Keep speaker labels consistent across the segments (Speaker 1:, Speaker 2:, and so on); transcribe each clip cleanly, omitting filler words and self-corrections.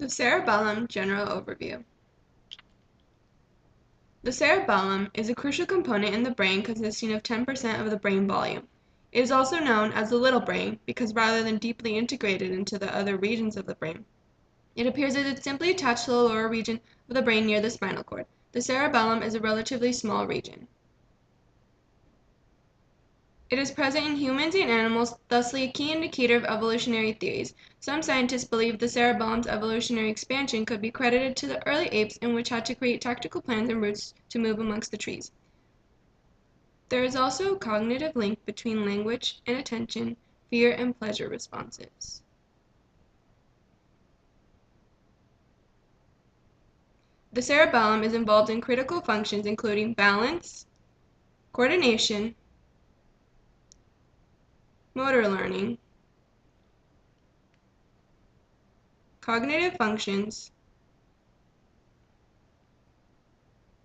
Speaker 1: The cerebellum general overview. The cerebellum is a crucial component in the brain consisting of 10% of the brain volume. It is also known as the little brain because rather than deeply integrated into the other regions of the brain, it appears as it's simply attached to the lower region of the brain near the spinal cord. The cerebellum is a relatively small region. It is present in humans and animals, thusly a key indicator of evolutionary theories. Some scientists believe the cerebellum's evolutionary expansion could be credited to the early apes in which had to create tactical plans and routes to move amongst the trees. There is also a cognitive link between language and attention, fear and pleasure responses. The cerebellum is involved in critical functions including balance, coordination, motor learning, cognitive functions,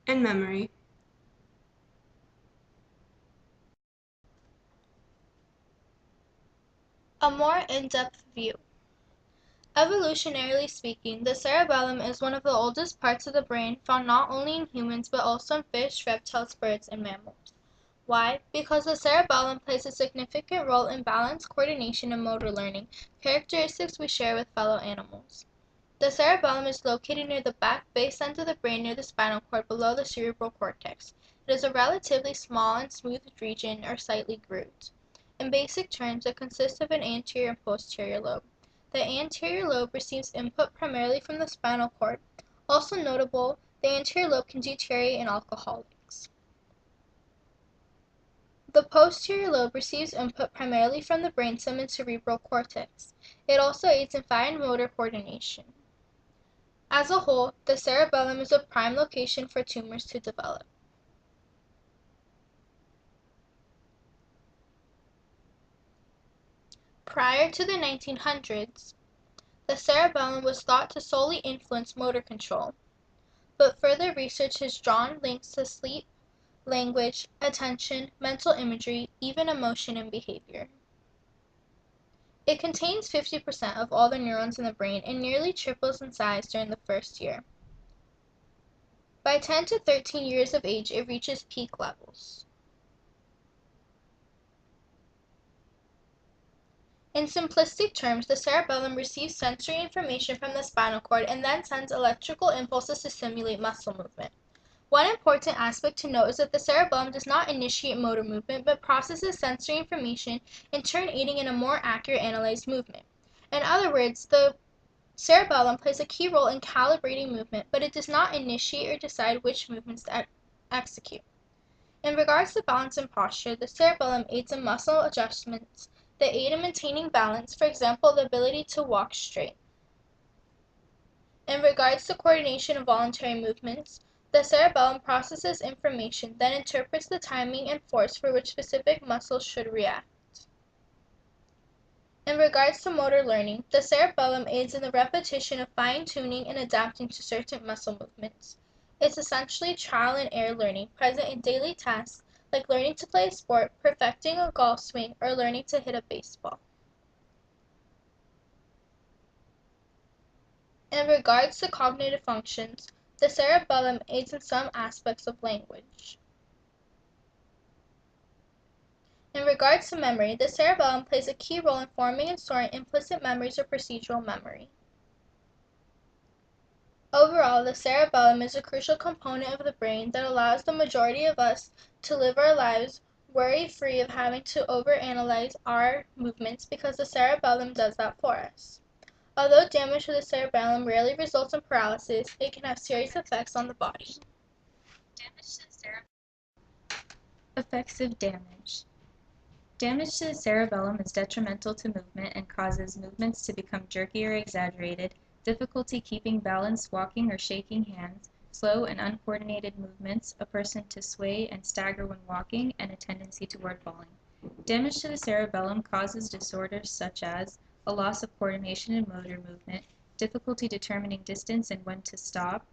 Speaker 1: and memory.
Speaker 2: A more in-depth view. Evolutionarily speaking, the cerebellum is one of the oldest parts of the brain found not only in humans but also in fish, reptiles, birds, and mammals. Why? Because the cerebellum plays a significant role in balance, coordination, and motor learning, characteristics we share with fellow animals. The cerebellum is located near the back base end of the brain near the spinal cord below the cerebral cortex. It is a relatively small and smooth region or slightly grooved. In basic terms, it consists of an anterior and posterior lobe. The anterior lobe receives input primarily from the spinal cord. Also notable, the anterior lobe can deteriorate in alcoholics. The posterior lobe receives input primarily from the brainstem and cerebral cortex. It also aids in fine motor coordination. As a whole, the cerebellum is a prime location for tumors to develop. Prior to the 1900s, the cerebellum was thought to solely influence motor control, but further research has drawn links to sleep, language, attention, mental imagery, even emotion and behavior. It contains 50% of all the neurons in the brain and nearly triples in size during the first year. By 10 to 13 years of age, it reaches peak levels. In simplistic terms, the cerebellum receives sensory information from the spinal cord and then sends electrical impulses to stimulate muscle movement. One important aspect to note is that the cerebellum does not initiate motor movement but processes sensory information, in turn aiding in a more accurate analyzed movement. In other words, the cerebellum plays a key role in calibrating movement, but it does not initiate or decide which movements to execute. In regards to balance and posture, the cerebellum aids in muscle adjustments that aid in maintaining balance, for example, the ability to walk straight. In regards to coordination of voluntary movements, the cerebellum processes information, then interprets the timing and force for which specific muscles should react. In regards to motor learning, the cerebellum aids in the repetition of fine-tuning and adapting to certain muscle movements. It's essentially trial and error learning, present in daily tasks like learning to play a sport, perfecting a golf swing, or learning to hit a baseball. In regards to cognitive functions, the cerebellum aids in some aspects of language. In regards to memory, the cerebellum plays a key role in forming and storing implicit memories or procedural memory. Overall, the cerebellum is a crucial component of the brain that allows the majority of us to live our lives worry-free of having to overanalyze our movements because the cerebellum does that for us. Although damage to the cerebellum rarely results in paralysis, it can have serious effects on the body.
Speaker 3: Effects of damage. Damage to the cerebellum is detrimental to movement and causes movements to become jerky or exaggerated, difficulty keeping balance, walking or shaking hands, slow and uncoordinated movements, a person to sway and stagger when walking, and a tendency toward falling. Damage to the cerebellum causes disorders such as a loss of coordination in motor movement, difficulty determining distance and when to stop,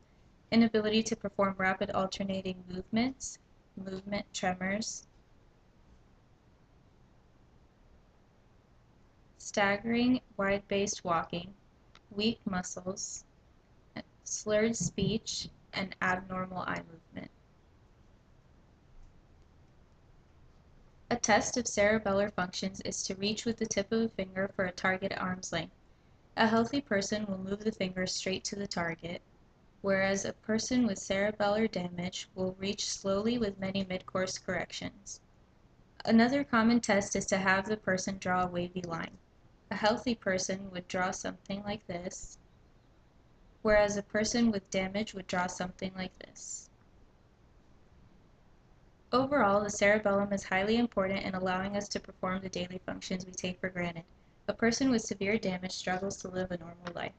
Speaker 3: inability to perform rapid alternating movements, movement tremors, staggering, wide-based walking, weak muscles, slurred speech, and abnormal eye movement. A test of cerebellar functions is to reach with the tip of a finger for a target at arm's length. A healthy person will move the finger straight to the target, whereas a person with cerebellar damage will reach slowly with many mid-course corrections. Another common test is to have the person draw a wavy line. A healthy person would draw something like this, whereas a person with damage would draw something like this. Overall, the cerebellum is highly important in allowing us to perform the daily functions we take for granted. A person with severe damage struggles to live a normal life.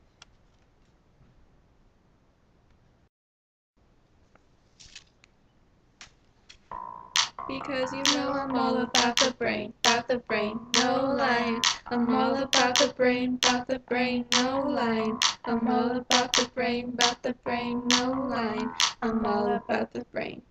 Speaker 1: Because you know I'm all about the brain, no line. I'm all about the brain, no line. I'm all about the brain, no line. I'm all about the brain,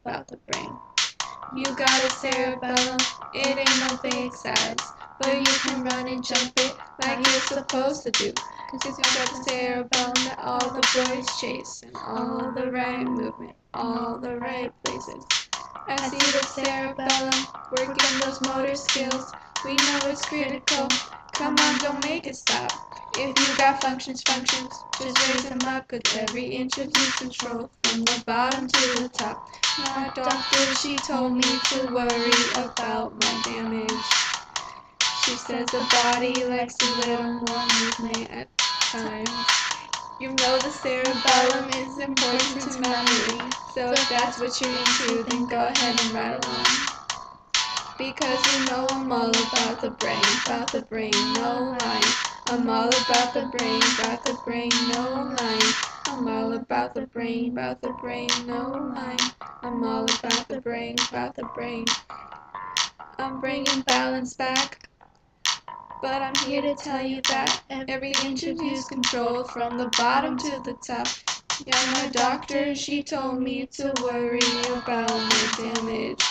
Speaker 1: You got a cerebellum, it ain't no big size, but you can run and jump it like you're supposed to do. Cause you got the cerebellum that all the boys chase, and all the right movement, all the right places. I see the cerebellum working those motor skills. We know it's critical. Come on, don't make it stop. If you got functions, just raise them up. Cause every inch of you control from the bottom to the top. My doctor, she told me to worry about my damage. She says the body likes a little more movement at times. You know the cerebellum is important to memory, so if that's what you're into, then go ahead and ride along. Because you know I'm all about the brain, no line. I'm all about the brain, no line. I'm all about the brain, no line. I'm all about the brain. I'm bringing balance back. But I'm here to tell you that every inch of you's controlled from the bottom to the top. Yeah, my doctor, she told me to worry about my damage.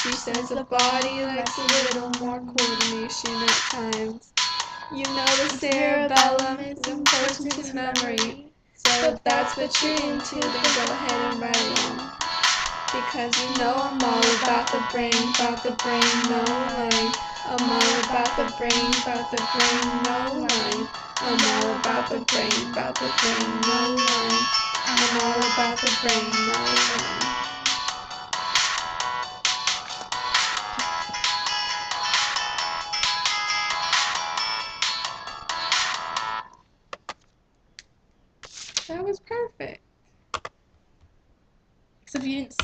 Speaker 1: She says the body likes a little more coordination at times. You know the cerebellum is important to memory. So if that's what you're into, then go ahead and ride along. Because you know I'm all about the brain, no line. I'm all about the brain, no line. I'm all about the brain, no line. I'm all about the brain, no line. That was perfect.
Speaker 3: Except you didn't